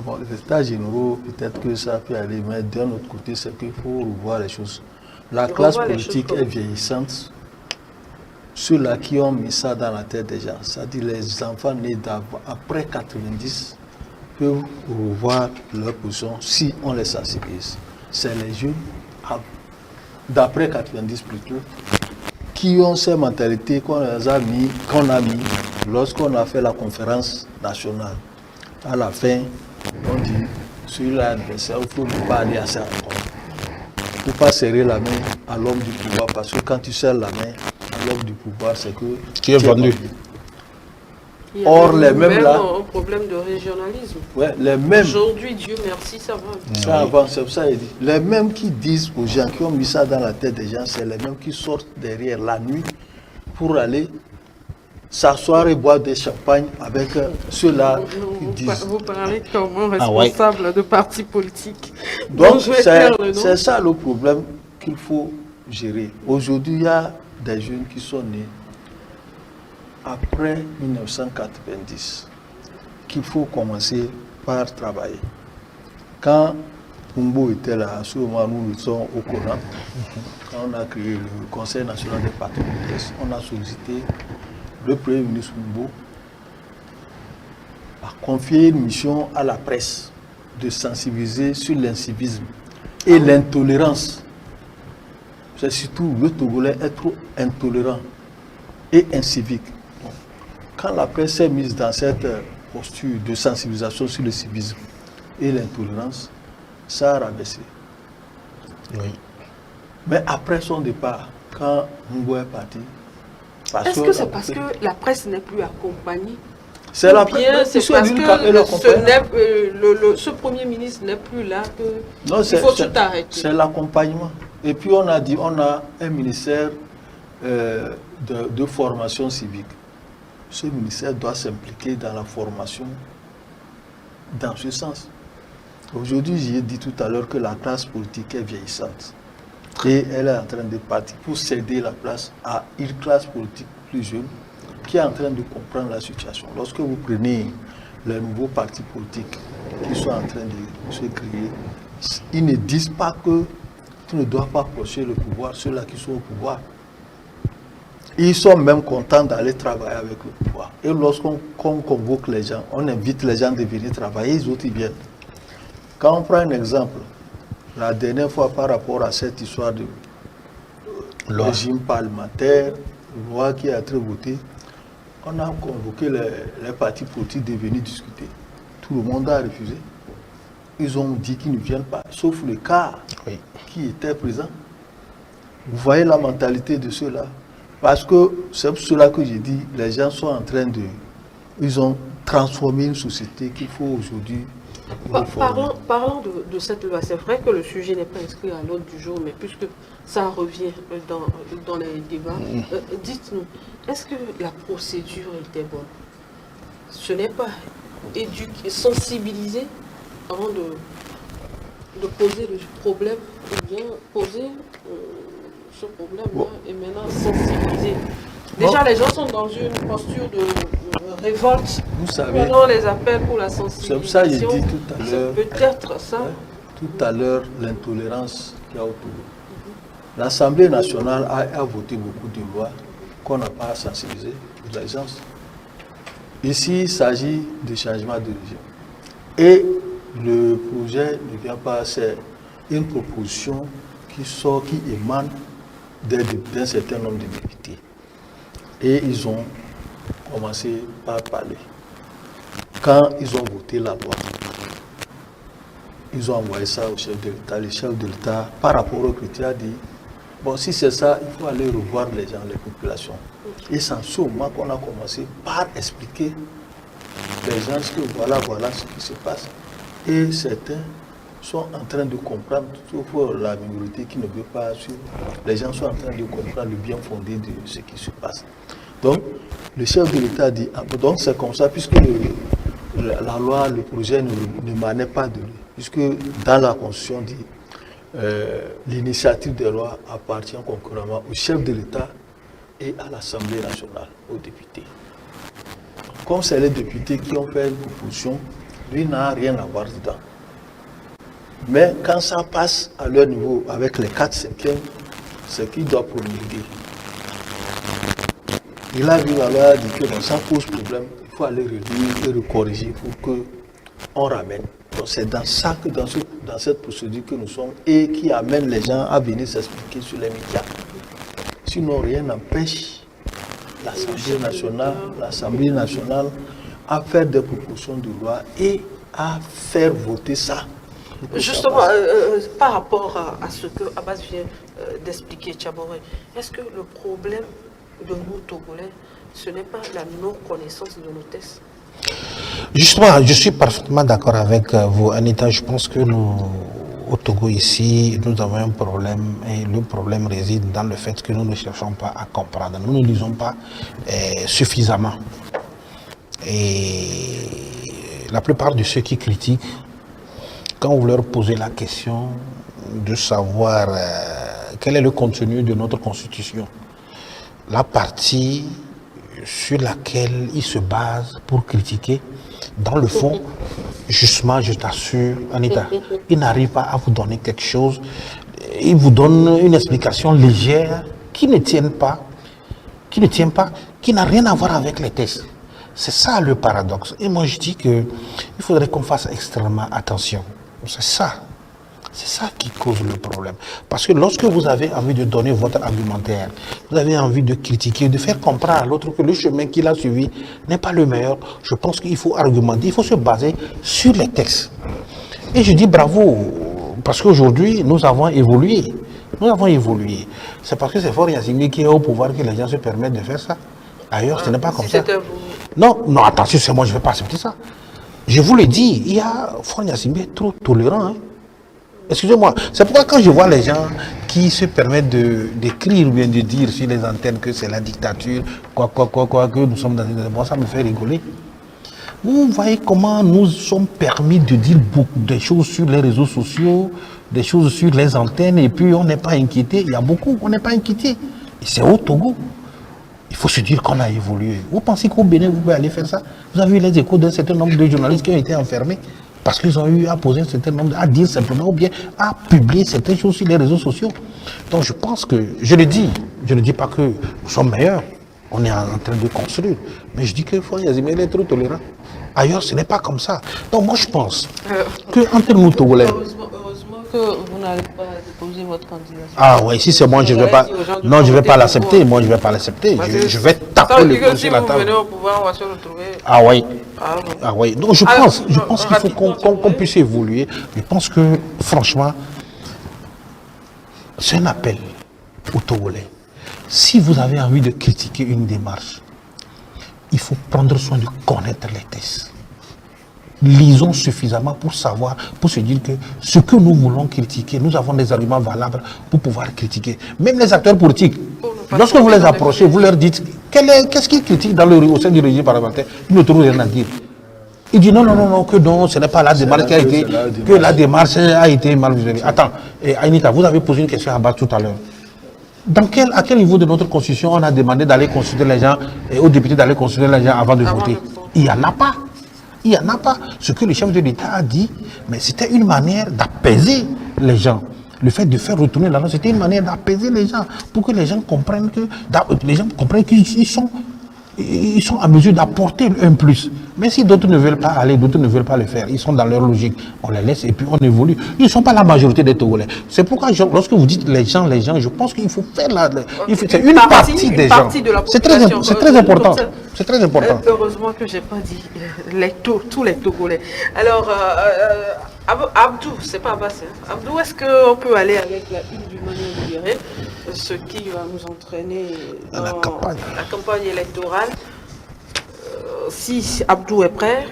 Speaker 2: bon, les états généraux, peut-être que ça peut aller, mais d'un autre côté, c'est qu'il faut revoir les choses. La classe politique est vieillissante. Ceux-là qui ont mis ça dans la tête des gens, c'est-à-dire les enfants nés après 90, peuvent revoir leur position si on les sensibilise. C'est les jeunes, d'après 90 plutôt, qui ont ces mentalités qu'on a mis lorsqu'on a fait la conférence nationale. À la fin, on dit, celui-là, il ne faut pas aller à sa rencontre. Il ne faut pas serrer la main à l'homme du pouvoir, parce que quand tu serres la main à l'homme du pouvoir, c'est que
Speaker 3: tu es vendu.
Speaker 2: Or, les mêmes là...
Speaker 1: un problème de régionalisme.
Speaker 2: Ouais, les mêmes...
Speaker 1: Aujourd'hui, Dieu merci, ça va.
Speaker 2: Ça avance, c'est ça il dit. Les mêmes qui disent aux gens, qui ont mis ça dans la tête des gens, c'est les mêmes qui sortent derrière la nuit pour aller s'asseoir et boire des champagnes avec ceux-là qui disent...
Speaker 1: Vous parlez comme un responsable de parti politique.
Speaker 2: Donc, c'est ça le problème qu'il faut gérer. Aujourd'hui, il y a des jeunes qui sont nés après 1990, qu'il faut commencer par travailler. Quand Humbo était là, à ce moment nous sommes au Coran, quand on a créé le Conseil national des partis politiques, on a sollicité le Premier ministre Humbo à confier une mission à la presse de sensibiliser sur l'incivisme et l'intolérance. C'est surtout le Togolais est trop intolérant et incivique. Quand la presse s'est mise dans cette posture de sensibilisation sur le civisme et l'intolérance, ça a rabaissé.
Speaker 3: Oui.
Speaker 2: Mais après son départ, quand Humbo est parti...
Speaker 1: Est-ce que c'est parce que la presse n'est plus accompagnée?
Speaker 2: C'est la presse.
Speaker 1: C'est parce que ce Premier ministre n'est plus là que il faut tout arrêter.
Speaker 2: C'est l'accompagnement. Et puis on a dit, on a un ministère de formation civique. Ce ministère doit s'impliquer dans la formation dans ce sens. Aujourd'hui, j'ai dit tout à l'heure que la classe politique est vieillissante. Et elle est en train de partir pour céder la place à une classe politique plus jeune qui est en train de comprendre la situation. Lorsque vous prenez les nouveaux partis politiques qui sont en train de se créer, ils ne disent pas que tu ne dois pas approcher le pouvoir, ceux-là qui sont au pouvoir. Ils sont même contents d'aller travailler avec le pouvoir. Et lorsqu'on convoque les gens, on invite les gens de venir travailler, les autres ils viennent. Quand on prend un exemple, la dernière fois par rapport à cette histoire de régime parlementaire, loi qui a été votée, on a convoqué les partis politiques de venir discuter. Tout le monde a refusé. Ils ont dit qu'ils ne viennent pas, sauf le cas qui était présent. Vous voyez la mentalité de ceux-là. Parce que c'est pour cela que j'ai dit, les gens sont en train de... Ils ont transformé une société qu'il faut aujourd'hui...
Speaker 1: Parlons de cette loi. C'est vrai que le sujet n'est pas inscrit à l'ordre du jour, mais puisque ça revient dans les débats, dites-nous, est-ce que la procédure était bonne? Ce n'est pas éduquer, sensibiliser avant de poser le problème, ou bien poser ce problème-là et maintenant sensibiliser. Déjà, les gens sont dans une posture de révolte.
Speaker 2: Vous savez,
Speaker 1: on les appelle pour la sensibilisation.
Speaker 2: C'est pour ça que j'ai dit tout à l'heure.
Speaker 1: Peut-être ça.
Speaker 2: Tout à l'heure, l'intolérance qu'il y a autour. L'Assemblée nationale a voté beaucoup de lois qu'on n'a pas sensibilisées pour les gens. Ici, il s'agit de changement de régime. Et le projet ne vient pas, c'est une proposition qui sort, qui émane d'un certain nombre de députés. Et ils ont commencé par parler. Quand ils ont voté la loi, ils ont envoyé ça au chef de l'État. Le chef de l'État, par rapport au critère, dit Bon, si c'est ça, il faut aller revoir les gens, les populations. Et c'est en ce moment qu'on a commencé par expliquer les gens que voilà ce qui se passe. Et certains sont en train de comprendre, sauf la minorité qui ne veut pas suivre. Les gens sont en train de comprendre le bien fondé de ce qui se passe. Donc, le chef de l'État dit, donc c'est comme ça, puisque la loi, le projet ne manait pas de lui, puisque dans la Constitution dit l'initiative des lois appartient concurremment au chef de l'État et à l'Assemblée nationale, aux députés. Comme c'est les députés qui ont fait une proposition, lui n'a rien à voir dedans. Mais quand ça passe à leur niveau avec les 4/5e, c'est qu'il doit promulguer. Il a vu la loi, dit que ça pose problème, il faut aller relire et recorriger pour qu'on ramène. Donc c'est dans ça que dans cette procédure que nous sommes et qui amène les gens à venir s'expliquer sur les médias. Sinon rien n'empêche l'Assemblée nationale à faire des propositions de loi et à faire voter ça.
Speaker 1: Justement, par rapport à ce que Abbas vient d'expliquer, Tchaboré, est-ce que le problème de nous, Togolais, ce n'est pas la non-connaissance de nos textes?
Speaker 3: Justement, je suis parfaitement d'accord avec vous, Anita. Je pense que nous, au Togo ici, nous avons un problème et le problème réside dans le fait que nous ne cherchons pas à comprendre. Nous ne lisons pas suffisamment. Et la plupart de ceux qui critiquent, quand vous leur posez la question de savoir quel est le contenu de notre Constitution, la partie sur laquelle ils se basent pour critiquer, dans le fond, justement, je t'assure, Anita, ils n'arrivent pas à vous donner quelque chose. Ils vous donnent une explication légère qui ne tient pas, qui n'a rien à voir avec les textes. C'est ça le paradoxe. Et moi, je dis qu'il faudrait qu'on fasse extrêmement attention. C'est ça qui cause le problème. Parce que lorsque vous avez envie de donner votre argumentaire, vous avez envie de critiquer, de faire comprendre à l'autre que le chemin qu'il a suivi n'est pas le meilleur, je pense qu'il faut argumenter, il faut se baser sur les textes. Et je dis bravo, parce qu'aujourd'hui, nous avons évolué. C'est parce que c'est Faure Gnassingbé qui est au pouvoir que les gens se permettent de faire ça. Ailleurs, ce n'est pas comme ça. Non, attention, c'est moi, je ne vais pas accepter ça. Je vous le dis, il y a Faure Gnassingbé trop tolérant. Hein. Excusez-moi, c'est pourquoi quand je vois les gens qui se permettent d'écrire ou bien de dire sur les antennes que c'est la dictature, que nous sommes dans une... Bon, ça me fait rigoler. Vous voyez comment nous sommes permis de dire beaucoup de choses sur les réseaux sociaux, des choses sur les antennes, et puis on n'est pas inquiété. Il y a beaucoup, on n'est pas inquiété. Et c'est au Togo. Il faut se dire qu'on a évolué. Vous pensez qu'au Bénin, vous pouvez aller faire ça? Vous avez eu les échos d'un certain nombre de journalistes qui ont été enfermés parce qu'ils ont eu à poser un certain nombre, à dire simplement, ou bien à publier certaines choses sur les réseaux sociaux. Donc je pense que, je ne dis pas que nous sommes meilleurs, on est en train de construire, mais je dis que Faure Gnassingbé est trop tolérant. Ailleurs, ce n'est pas comme ça. Donc moi je pense qu'entre nous Togolais...
Speaker 1: Heureusement que vous n'allez pas déposer votre candidature.
Speaker 3: Ah oui, si c'est moi, je ne vais pas... Non, je ne vais pas l'accepter, moi je ne vais pas l'accepter. Je vais taper le poing sur la table.
Speaker 1: Si vous venez au pouvoir, on va se retrouver...
Speaker 3: Ah oui. Ah oui. Donc je pense qu'il faut qu'on puisse évoluer. Je pense que, franchement, c'est un appel aux Togolais. Si vous avez envie de critiquer une démarche, il faut prendre soin de connaître les textes. Lisons suffisamment pour savoir, pour se dire que ce que nous voulons critiquer, nous avons des arguments valables pour pouvoir critiquer. Même les acteurs politiques, lorsque vous les approchez, vous leur dites qu'est-ce qu'ils critiquent au sein du régime parlementaire, ils ne trouvent rien à dire. Ils disent non, que non, ce n'est pas la démarche qui a été, que la démarche a été mal vue. Attends, Anita, vous avez posé une question à Abbas tout à l'heure. À quel niveau de notre constitution on a demandé d'aller consulter les gens, et aux députés d'aller consulter les gens avant de voter? Il n'y en a pas. Il n'y en a pas. Ce que le chef de l'État a dit, mais c'était une manière d'apaiser les gens. Le fait de faire retourner la loi, c'était une manière d'apaiser les gens, pour que les gens comprennent qu'ils sont à mesure d'apporter un plus. Mais si d'autres ne veulent pas aller, d'autres ne veulent pas le faire, ils sont dans leur logique. On les laisse et puis on évolue. Ils ne sont pas la majorité des Togolais. C'est pourquoi, lorsque vous dites les gens, je pense qu'il faut faire c'est une partie des gens. C'est très important. C'est très important.
Speaker 1: Heureusement que je n'ai pas dit tous les Togolais. Alors, Abdou, c'est pas Abbas. Abdou, est-ce qu'on peut aller avec la une du Manu libéré? ce qui va nous entraîner
Speaker 3: À la
Speaker 1: dans
Speaker 3: campagne.
Speaker 1: la campagne électorale. Si Abdou est prêt,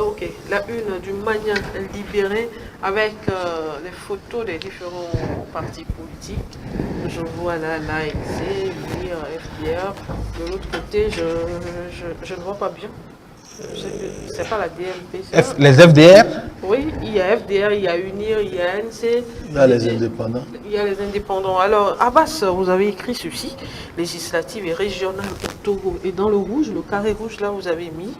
Speaker 1: ok. La une du Mania libéré avec les photos des différents partis politiques. Je vois là l'ANC, MIR, FDR. De l'autre côté, je ne vois pas bien. C'est pas la DMP.
Speaker 3: Les FDR?
Speaker 1: Oui, il y a FDR, il y a UNIR, il y a ANC.
Speaker 2: Il y a les indépendants.
Speaker 1: Il y a les indépendants. Alors, Abbas, vous avez écrit ceci, législative et régionale au Togo. Et dans le rouge, le carré rouge, là, vous avez mis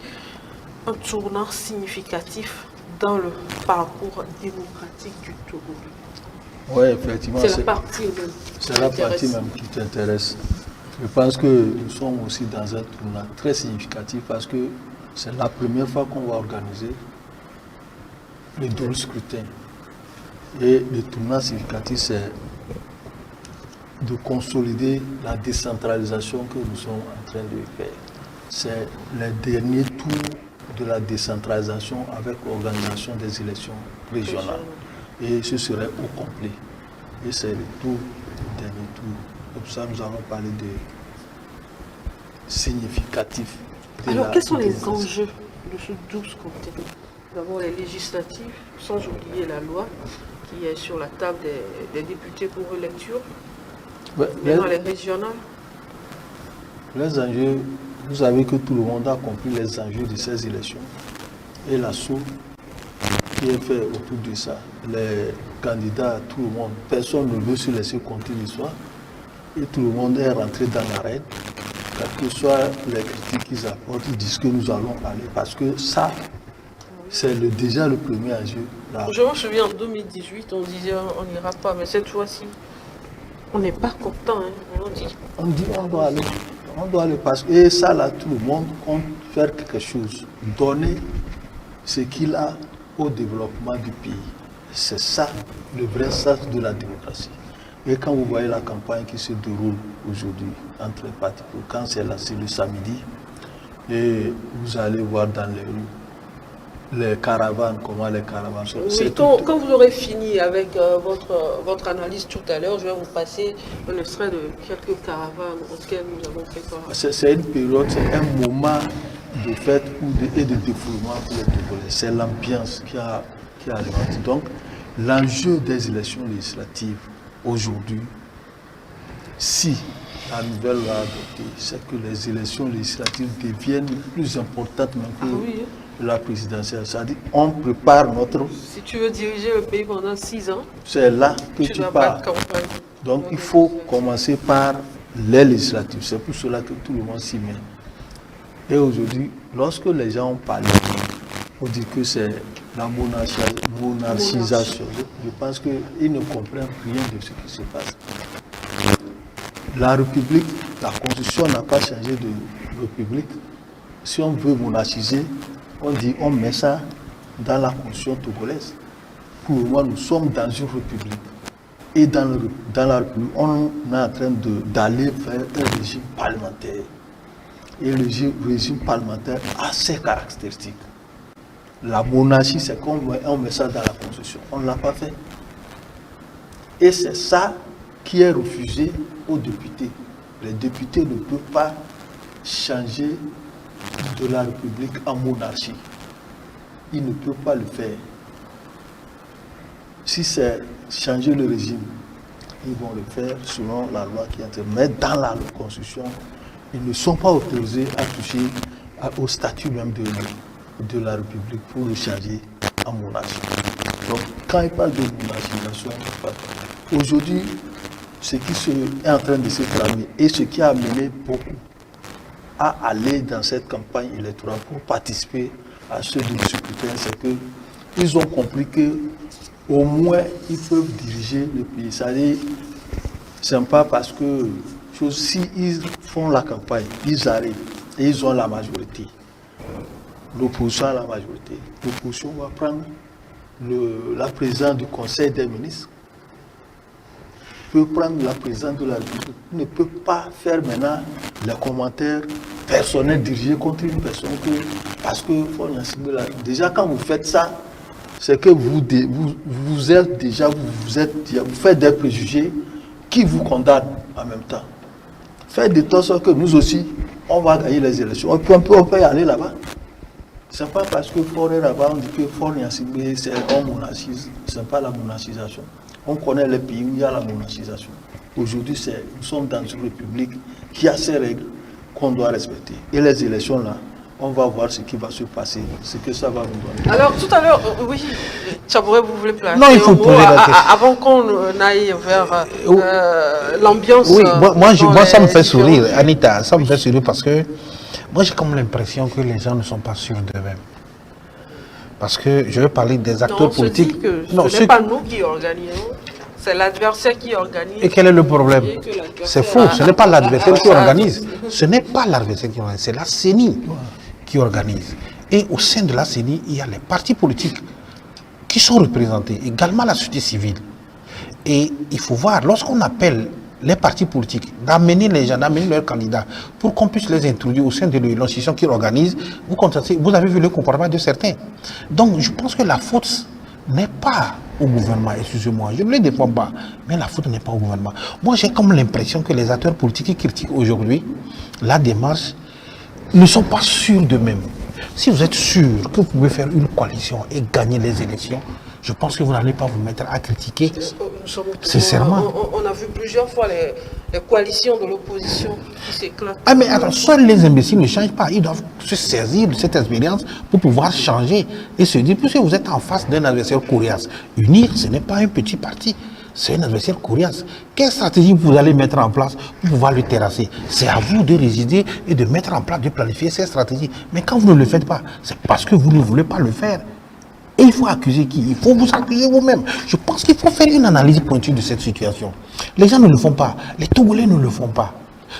Speaker 1: un tournant significatif dans le parcours démocratique du Togo.
Speaker 2: Oui, effectivement.
Speaker 1: C'est la partie même.
Speaker 2: C'est la partie même qui t'intéresse. Je pense que nous sommes aussi dans un tournant très significatif parce que c'est la première fois qu'on va organiser le double scrutin. Et le tournant significatif, c'est de consolider la décentralisation que nous sommes en train de faire. C'est le dernier tour de la décentralisation avec l'organisation des élections régionales. Et ce serait au complet. Et c'est le tour, le dernier tour. Pour ça, nous allons parler de significatif.
Speaker 1: Alors, quels sont les enjeux de ce 12 scrutin? D'abord, les législatives, sans oublier la loi qui est sur la table des députés pour relecture. Maintenant, les régionales.
Speaker 2: Les enjeux, vous savez que tout le monde a compris les enjeux de ces élections. Et l'assaut qui est fait autour de ça. Les candidats, tout le monde, personne ne veut se laisser compter l'histoire. Et tout le monde est rentré dans l'arène. Quelles que soient les critiques qu'ils apportent, ils disent que nous allons aller. Parce que ça, c'est déjà le premier enjeu. Là.
Speaker 1: Je me souviens en 2018, on disait on n'ira pas, mais cette fois-ci, on n'est pas content, hein, on dit.
Speaker 2: On dit on doit aller. On doit aller parce que et ça là, tout le monde compte faire quelque chose. Donner ce qu'il a au développement du pays. C'est ça le vrai sens de la démocratie. Et quand vous voyez la campagne qui se déroule aujourd'hui entre les partis, quand c'est là, c'est le samedi, et vous allez voir dans les rues les caravanes, comment les caravanes sont.
Speaker 1: Oui, quand vous aurez fini avec votre analyse tout à l'heure, je vais vous passer un extrait de quelques caravanes auxquelles nous avons fait part.
Speaker 2: C'est une période, c'est un moment de fête et de défoulement pour les Togolais. C'est l'ambiance qui a ralenti. Donc, l'enjeu des élections législatives aujourd'hui, si la nouvelle loi adoptée, c'est que les élections législatives deviennent plus importantes même que la présidentielle. C'est-à-dire on prépare notre...
Speaker 1: Si tu veux diriger le pays pendant 6 ans,
Speaker 2: c'est là que tu pars.
Speaker 1: Campagne.
Speaker 2: Donc il faut commencer par les législatives. C'est pour cela que tout le monde s'y met. Et aujourd'hui, lorsque les gens ont parlé, on dit que c'est la monarchisation. Je pense qu'ils ne comprennent rien de ce qui se passe. La République, la Constitution n'a pas changé de République. Si on veut monarchiser, on dit on met ça dans la Constitution togolaise. Pour moi, nous sommes dans une République. Et dans la République, on est en train d'aller vers un régime parlementaire. Et le régime parlementaire a ses caractéristiques. La monarchie, c'est qu'on met ça dans la Constitution. On ne l'a pas fait. Et c'est ça qui est refusé aux députés. Les députés ne peuvent pas changer de la République en monarchie. Ils ne peuvent pas le faire. Si c'est changer le régime, ils vont le faire selon la loi qui est. Mais dans la Constitution, ils ne sont pas autorisés à toucher au statut même de la République pour le changer en monarchie. Donc, quand ils parlent de monarchisation, aujourd'hui, ce qui est en train de se tramer et ce qui a amené beaucoup à aller dans cette campagne électorale pour participer à ce scrutin, c'est qu'ils ont compris que au moins ils peuvent diriger le pays. C'est-à-dire, c'est pas parce que si ils font la campagne, ils arrivent et ils ont la majorité. L'opposition a la majorité. L'opposition va prendre la présidence du Conseil des ministres, peut prendre la présidence de la République, ne peut pas faire maintenant les commentaires personnels dirigés contre une personne parce que déjà quand vous faites ça, c'est que vous faites des préjugés qui vous condamnent. en même temps. Faire de telle sorte que nous aussi, on va gagner les élections. On peut y aller là-bas. Ce n'est pas parce que Fort est là-bas, on dit que Fort Niassibé, c'est un monarchisme. Ce n'est pas la monarchisation. On connaît les pays où il y a la monarchisation. Aujourd'hui, nous sommes dans une république qui a ses règles qu'on doit respecter. Et les élections là, on va voir ce qui va se passer, ce que ça va nous donner.
Speaker 1: Alors, tout à l'heure, oui, Chabouré, vous voulez placer
Speaker 3: non, il faut poser la question.
Speaker 1: Avant qu'on aille vers l'ambiance.
Speaker 3: Oui, moi ça me fait sourire, Anita, ça me fait sourire parce que moi j'ai comme l'impression que les gens ne sont pas sûrs d'eux-mêmes. Parce que je veux parler des acteurs politiques.
Speaker 1: Non, ce n'est pas nous qui organisons, c'est l'adversaire qui organise.
Speaker 3: Et quel est le problème? C'est faux, ce n'est pas l'adversaire qui organise. Ce n'est pas l'adversaire qui organise, c'est la CENI qui organise. Et au sein de la CENI, il y a les partis politiques qui sont représentés, également la société civile. Et il faut voir, lorsqu'on appelle les partis politiques d'amener les gens, d'amener leurs candidats pour qu'on puisse les introduire au sein de l'institution qui organise, vous avez vu le comportement de certains. Donc je pense que la faute n'est pas au gouvernement, excusez-moi, je ne le défends pas, mais la faute n'est pas au gouvernement. Moi j'ai comme l'impression que les acteurs politiques qui critiquent aujourd'hui la démarche ne sont pas sûrs d'eux-mêmes. Si vous êtes sûr que vous pouvez faire une coalition et gagner les élections, je pense que vous n'allez pas vous mettre à critiquer. Sincèrement.
Speaker 1: On a vu plusieurs fois les coalitions de l'opposition qui s'éclatent.
Speaker 3: Ah mais attends, seuls les imbéciles ne changent pas. Ils doivent se saisir de cette expérience pour pouvoir changer et se dire, puisque vous êtes en face d'un adversaire coriace, unir, ce n'est pas un petit parti. C'est un adversaire coriace. Quelle stratégie vous allez mettre en place pour pouvoir le terrasser? C'est à vous de résider et de mettre en place, de planifier cette stratégie. Mais quand vous ne le faites pas, c'est parce que vous ne voulez pas le faire. Et il faut accuser qui? Il faut vous accuser vous-même. Je pense qu'il faut faire une analyse pointue de cette situation. Les gens ne le font pas. Les Togolais ne le font pas.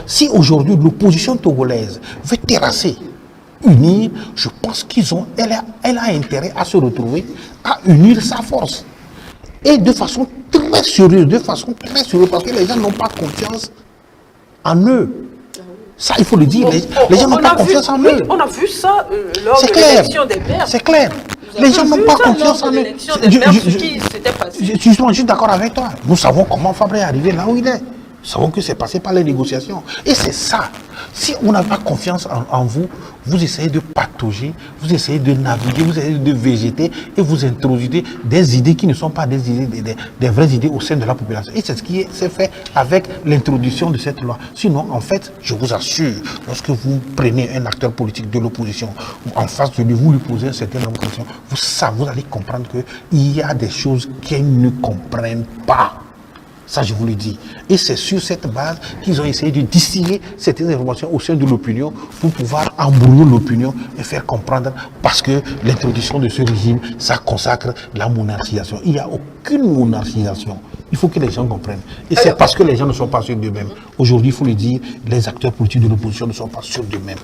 Speaker 3: Si aujourd'hui l'opposition togolaise veut terrasser, unir, je pense elle a intérêt à se retrouver, à unir sa force. Et de façon très sérieuse, parce que les gens n'ont pas confiance en eux. Ça, il faut le dire, les gens n'ont pas confiance en eux.
Speaker 1: On a vu ça lors de l'élection des maires.
Speaker 3: C'est clair. Les gens n'ont pas confiance en eux. Je suis d'accord avec toi. Nous savons comment Fabre est arrivé là où il est. Nous savons que c'est passé par les négociations. Et c'est ça. Si on n'a pas confiance en vous, vous essayez de patauger, vous essayez de naviguer, vous essayez de végéter et vous introduisez des idées qui ne sont pas des idées, des vraies idées au sein de la population. Et c'est ce qui s'est fait avec l'introduction de cette loi. Sinon, en fait, je vous assure, lorsque vous prenez un acteur politique de l'opposition, en face de lui, vous lui posez un certain nombre de questions, vous allez comprendre qu'il y a des choses qu'ils ne comprennent pas. Ça, je vous le dis. Et c'est sur cette base qu'ils ont essayé de distiller certaines informations au sein de l'opinion pour pouvoir embrouiller l'opinion et faire comprendre, parce que l'introduction de ce régime, ça consacre la monarchisation. Il n'y a aucune monarchisation. Il faut que les gens comprennent. Et c'est parce que les gens ne sont pas sûrs d'eux-mêmes. Aujourd'hui, il faut le dire, les acteurs politiques de l'opposition ne sont pas sûrs d'eux-mêmes.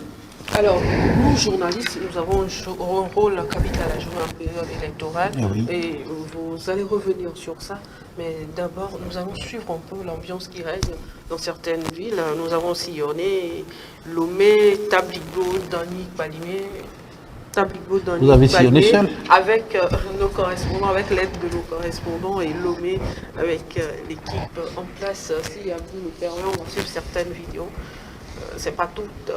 Speaker 1: Alors, nous, journalistes, nous avons un rôle capital à jouer en période électorale.
Speaker 3: Oui.
Speaker 1: Et vous allez revenir sur ça. Mais d'abord, nous allons suivre un peu l'ambiance qui règne dans certaines villes. Nous avons sillonné Lomé, Tabligo, Dani, Palimé.
Speaker 3: Vous avez sillonné seul?
Speaker 1: Avec nos correspondants, avec l'aide de nos correspondants et Lomé, avec l'équipe en place. Si vous nous permettez, on va suivre certaines vidéos. C'est pas toutes...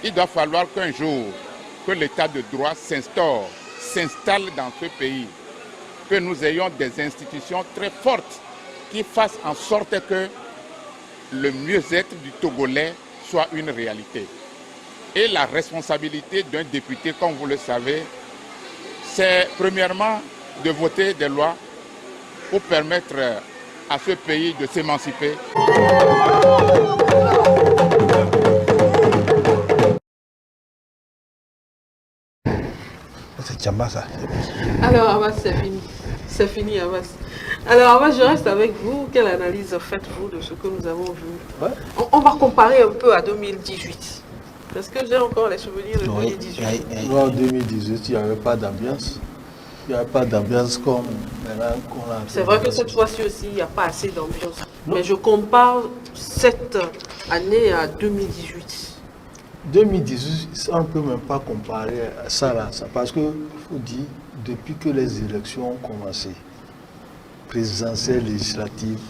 Speaker 4: Il doit falloir qu'un jour, que l'état de droit s'installe dans ce pays, que nous ayons des institutions très fortes qui fasse en sorte que le mieux-être du Togolais soit une réalité. Et la responsabilité d'un député, comme vous le savez, c'est premièrement de voter des lois pour permettre à ce pays de s'émanciper.
Speaker 3: C'est Tchamba, ça.
Speaker 1: Alors, Abbas, c'est fini. C'est fini, Abbas. Alors, Abbas, je reste avec vous. Quelle analyse faites-vous de ce que nous avons vu?
Speaker 2: Ouais.
Speaker 1: On va comparer un peu à 2018. Parce que j'ai encore les souvenirs de 2018.
Speaker 2: En 2018, il n'y avait pas d'ambiance. Il n'y avait pas d'ambiance comme maintenant qu'on a.
Speaker 1: C'est vrai que cette fois-ci aussi, il n'y a pas assez d'ambiance. Mais je compare cette année à 2018.
Speaker 2: 2018, on ne peut même pas comparer à ça là. Parce qu'il faut dire, depuis que les élections ont commencé, présidentielles, législatives,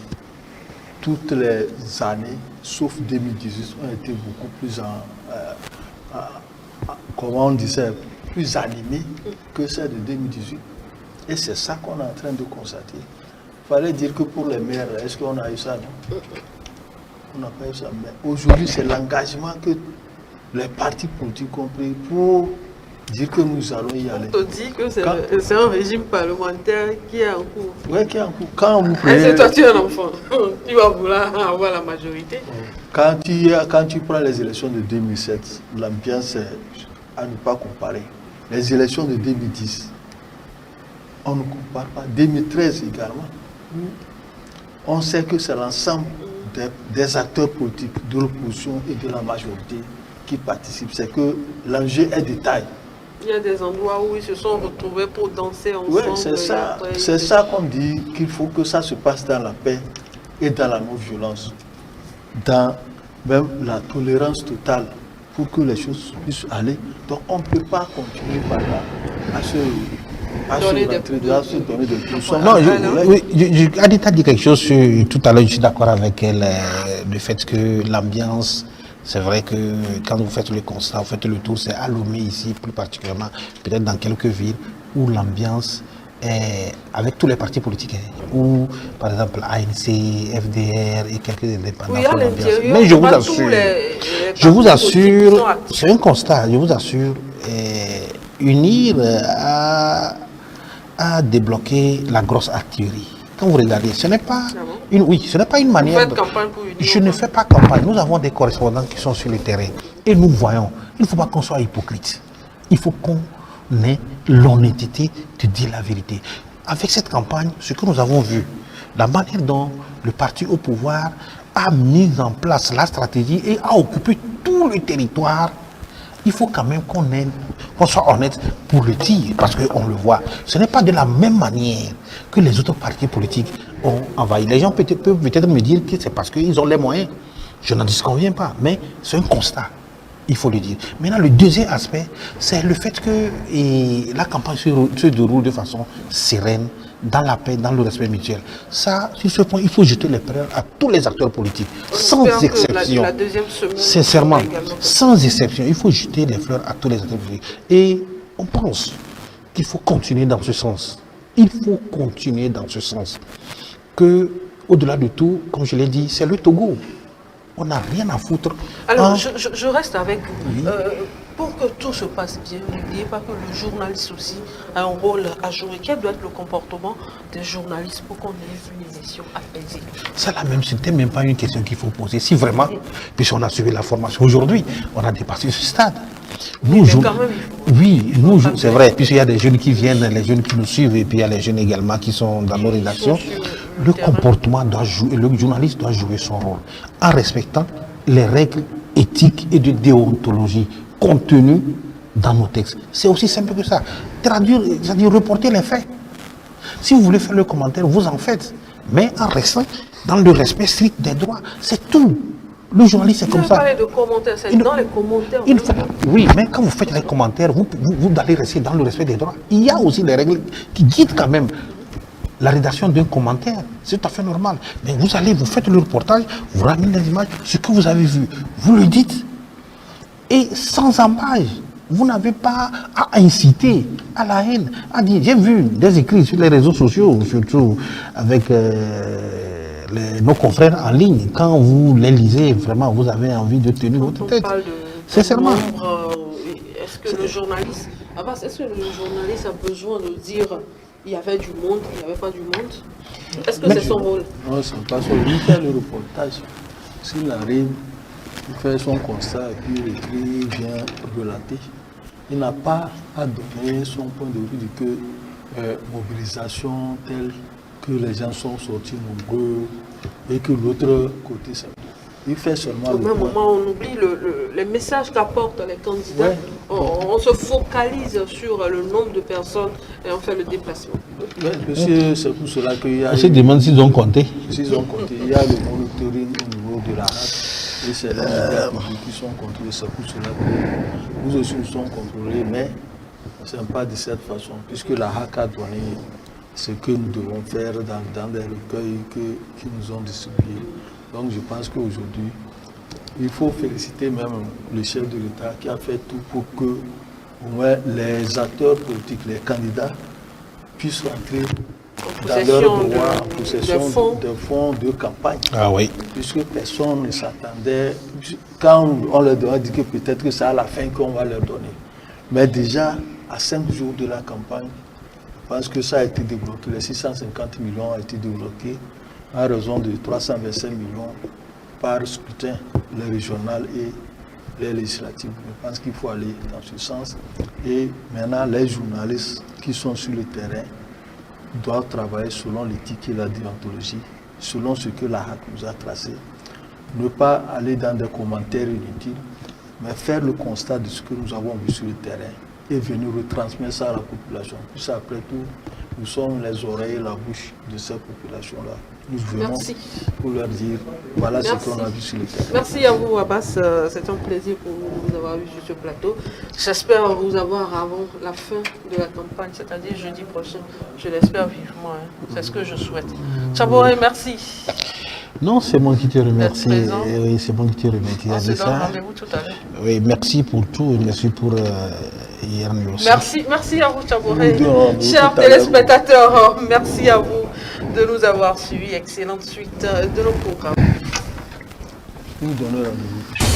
Speaker 2: toutes les années, sauf 2018, ont été beaucoup plus comment on disait, plus animées que celles de 2018. Et c'est ça qu'on est en train de constater. Il fallait dire que pour les maires, est-ce qu'on a eu ça, non? On n'a pas eu ça. Mais aujourd'hui, c'est l'engagement que les partis politiques ont pris pour dire que nous allons y aller.
Speaker 1: On te dit que c'est un régime parlementaire qui est en cours.
Speaker 2: Oui, qui est en cours. Quand vous
Speaker 1: Est-ce que toi, tu es un enfant? Tu vas vouloir avoir la majorité.
Speaker 2: Quand tu prends les élections de 2007, l'ambiance est à ne pas comparer. Les élections de 2010, on ne compare pas. 2013 également. On sait que c'est l'ensemble des acteurs politiques de l'opposition et de la majorité qui participent. C'est que l'enjeu est de taille.
Speaker 1: Il y a des endroits où ils se sont retrouvés pour danser ensemble.
Speaker 2: Oui, c'est ça. C'est ça qu'on dit qu'il faut que ça se passe dans la paix et dans la non-violence. Dans même la tolérance totale pour que les choses puissent aller. Donc on ne peut pas continuer par là à se donner des leçons.
Speaker 3: Non, Adita dit quelque chose tout à l'heure, je suis d'accord avec elle, le fait que l'ambiance, c'est vrai que quand vous faites le constat, vous faites le tour, c'est à Lomé ici, plus particulièrement, peut-être dans quelques villes où l'ambiance est, avec tous les partis politiques, où par exemple ANC, FDR et quelques indépendants.
Speaker 1: Oui, à l'intérieur,
Speaker 3: mais je vous assure, c'est un constat, je vous assure, unir à débloquer la grosse artillerie. Quand vous regardez, ce n'est pas une manière.
Speaker 1: Vous faites campagne pour unir.
Speaker 3: Je ne fais pas campagne. Nous avons des correspondants qui sont sur le terrain et nous voyons. Il ne faut pas qu'on soit hypocrite. Il faut qu'on ait l'honnêteté de dire la vérité. Avec cette campagne, ce que nous avons vu, la manière dont le parti au pouvoir a mis en place la stratégie et a occupé tout le territoire, il faut quand même qu'on soit honnête pour le dire, parce qu'on le voit. Ce n'est pas de la même manière que les autres partis politiques ont envahi. Les gens peuvent peut-être me dire que c'est parce qu'ils ont les moyens. Je n'en disconviens pas, mais c'est un constat. Il faut le dire. Maintenant, le deuxième aspect, c'est le fait que la campagne se déroule de façon sereine, dans la paix, dans le respect mutuel. Ça, sur ce point, il faut jeter les fleurs à tous les acteurs politiques, sans exception.
Speaker 1: La deuxième semaine,
Speaker 3: sincèrement, sans exception, il faut jeter les fleurs à tous les acteurs politiques. Et on pense qu'il faut continuer dans ce sens. Il faut continuer dans ce sens. Que, au-delà de tout, comme je l'ai dit, c'est le Togo. On n'a rien à foutre.
Speaker 1: Alors, je reste avec vous. Oui. Pour que tout se passe bien, n'oubliez pas que le journaliste aussi a un rôle à jouer. Quel doit être le comportement des journalistes pour qu'on ait une élection apaisée?
Speaker 3: Ça là même, ce n'était même pas une question qu'il faut poser. Si vraiment, puisqu'on a suivi la formation aujourd'hui, on a dépassé ce stade. Nous, c'est vrai, puisqu'il y a des jeunes qui viennent, les jeunes qui nous suivent, et puis il y a les jeunes également qui sont dans nos rédactions. Le comportement doit jouer, le journaliste doit jouer son rôle en respectant les règles éthiques et de déontologie contenues dans nos textes. C'est aussi simple que ça. Traduire, c'est-à-dire reporter les faits. Si vous voulez faire le commentaire, vous en faites, mais en restant dans le respect strict des droits. C'est tout. Le journaliste, c'est comme ça.
Speaker 1: De commentaires, c'est dans les commentaires.
Speaker 3: Oui, mais quand vous faites les commentaires, vous allez rester dans le respect des droits. Il y a aussi les règles qui guident quand même la rédaction d'un commentaire. C'est tout à fait normal. Mais vous faites le reportage, vous ramenez les images, ce que vous avez vu, vous le dites, et sans embâche. Vous n'avez pas à inciter à la haine, à dire, j'ai vu des écrits sur les réseaux sociaux, surtout avec nos confrères en ligne. Quand vous les lisez, vraiment, vous avez envie de tenir votre tête. Sincèrement.
Speaker 1: Est-ce que le journaliste, est-ce que le journaliste a besoin de dire il y avait du monde, il n'y avait pas du monde? Est-ce que c'est son rôle?
Speaker 2: Non, c'est pas son rôle. Il fait le reportage. S'il arrive, il fait son constat et puis il écrit, il vient relater. Il n'a pas à donner son point de vue de que mobilisation telle que les gens sont sortis nombreux et que l'autre côté c'est. Il fait seulement
Speaker 1: au même moment, on oublie les messages qu'apportent les candidats. Ouais. On se focalise sur le nombre de personnes et on fait le déplacement.
Speaker 2: Ouais, monsieur, c'est pour cela qu'il y a.
Speaker 3: On se demande s'ils ont compté.
Speaker 2: S'ils ont compté. Il y a le monitoring au niveau de la RAC et c'est les médias qui sont contrôlés. C'est pour cela que nous aussi nous sommes contrôlés, mais ce n'est pas de cette façon, puisque la RAC a donné ce que nous devons faire dans les recueils qui nous ont distribués. Donc je pense qu'aujourd'hui, il faut féliciter même le chef de l'État qui a fait tout pour que au moins les acteurs politiques, les candidats, puissent rentrer dans leur droit en possession de fonds de campagne.
Speaker 3: Ah oui.
Speaker 2: Puisque personne ne s'attendait, quand on leur a dit que peut-être que c'est à la fin qu'on va leur donner. Mais déjà, à 5 jours de la campagne, je pense que ça a été débloqué, les 650 millions ont été débloqués à raison de 325 millions par scrutin, les régionales et les législatives. Je pense qu'il faut aller dans ce sens. Et maintenant, les journalistes qui sont sur le terrain doivent travailler selon l'éthique et la déontologie, selon ce que la HAC nous a tracé. Ne pas aller dans des commentaires inutiles, mais faire le constat de ce que nous avons vu sur le terrain et venir retransmettre ça à la population. Puis après tout, nous sommes les oreilles et la bouche de cette population-là. Nous venons pour leur dire, voilà ce qu'on a vu sur le terrain.
Speaker 1: Merci à vous, Abbas. C'est un plaisir pour vous d'avoir vu sur ce plateau. J'espère vous avoir avant la fin de la campagne, c'est-à-dire jeudi prochain. Je l'espère vivement. C'est ce que je souhaite. Tchaboré, merci.
Speaker 3: Non, c'est moi qui te remercie. Oui, c'est moi qui te remercie.
Speaker 1: On se donne rendez-vous tout à l'heure.
Speaker 3: Oui, merci pour tout et merci pour hier aussi.
Speaker 1: Merci à vous, Tchaboré. Chers téléspectateurs, merci à vous de nous avoir suivis. Excellente suite de nos programmes.
Speaker 2: Nous donnons rendez-vous.